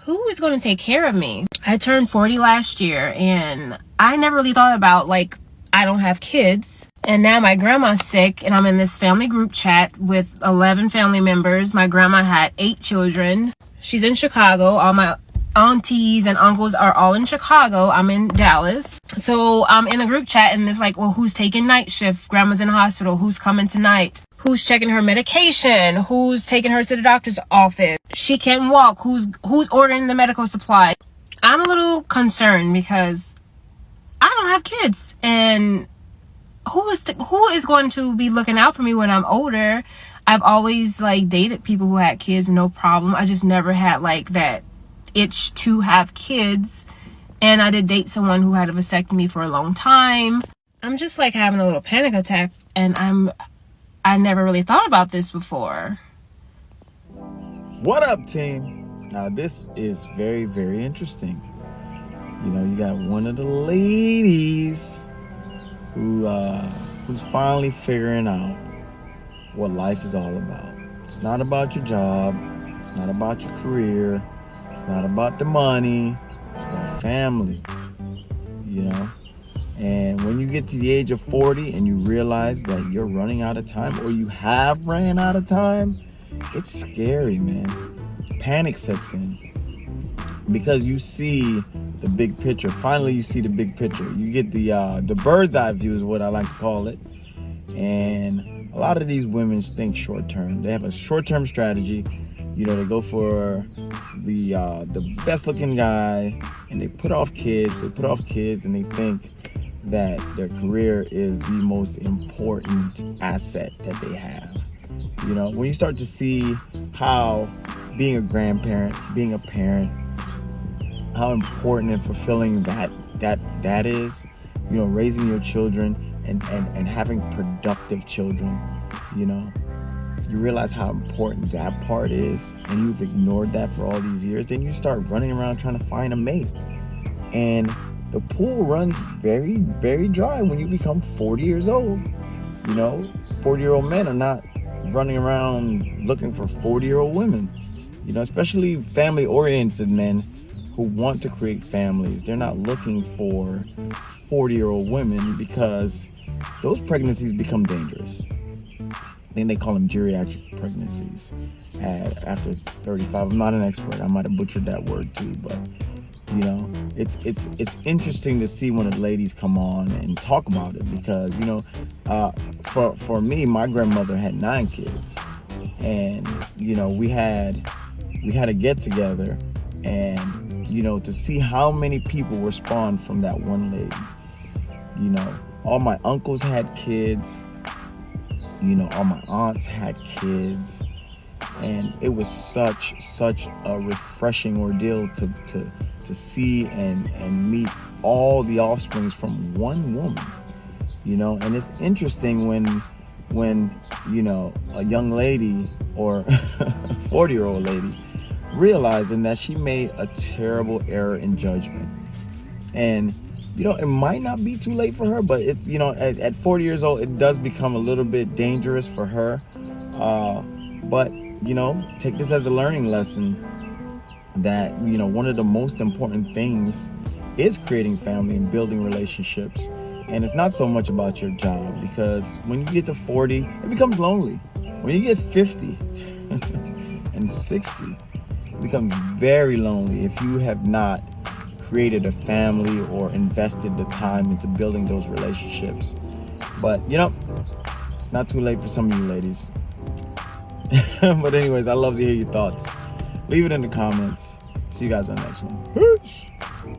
who is going to take care of me? I turned 40 last year, and I never really thought about, like, I don't have kids. And now my grandma's sick, and I'm in this family group chat with 11 family members. My grandma had 8 children. She's in Chicago. All my aunties and uncles are all in Chicago. I'm in Dallas. So I'm in the group chat, and it's like, well, who's taking night shift? Grandma's in the hospital. Who's coming tonight? Who's checking her medication? Who's taking her to the doctor's office? She can't walk. Who's ordering the medical supply? I'm a little concerned because I don't have kids, and who is going to be looking out for me when I'm older? I've always like dated people who had kids, no problem. I just never had like that itch to have kids. And I did date someone who had a vasectomy for a long time. I'm just like having a little panic attack, and I never really thought about this before. What up, team? Now this is very, very interesting. You know, you got one of the ladies who's finally figuring out what life is all about. It's not about your job. It's not about your career. It's not about the money. It's about family, you know? And when you get to the age of 40 and you realize that you're running out of time, or you have ran out of time, it's scary, man. Panic sets in because you see the big picture. Finally, you see the big picture. You get the bird's eye view is what I like to call it. And a lot of these women think short term. They have a short term strategy. You know, they go for the best looking guy, and they put off kids. And they think that their career is the most important asset that they have. You know, when you start to see how being a grandparent, being a parent, how important and fulfilling that is, you know, raising your children and having productive children, you know, you realize how important that part is, and you've ignored that for all these years. Then you start running around trying to find a mate, and the pool runs very, very dry when you become 40 years old. You know, 40-year-old men are not running around looking for 40-year-old women, you know, especially family-oriented men who want to create families. They're not looking for 40-year-old women because those pregnancies become dangerous. I think they call them geriatric pregnancies after 35. I'm not an expert. I might have butchered that word too, but you know, it's interesting to see when the ladies come on and talk about it, because you know, for me, my grandmother had 9 kids, and you know, we had a get together, and you know, to see how many people were spawned from that one lady. You know, all my uncles had kids. You know, all my aunts had kids, and it was such a refreshing ordeal to see and meet all the offsprings from one woman. You know, and it's interesting when you know, a young lady or a 40-year-old lady realizing that she made a terrible error in judgment. And you know, it might not be too late for her, but it's, you know, at 40 years old, it does become a little bit dangerous for her. But, you know, take this as a learning lesson that, you know, one of the most important things is creating family and building relationships. And it's not so much about your job, because when you get to 40, it becomes lonely. When you get 50 and 60, it becomes very lonely if you have not created a family or invested the time into building those relationships. But you know, it's not too late for some of you ladies. But anyways, I love to hear your thoughts. Leave it in the comments. See you guys on the next one. Peace.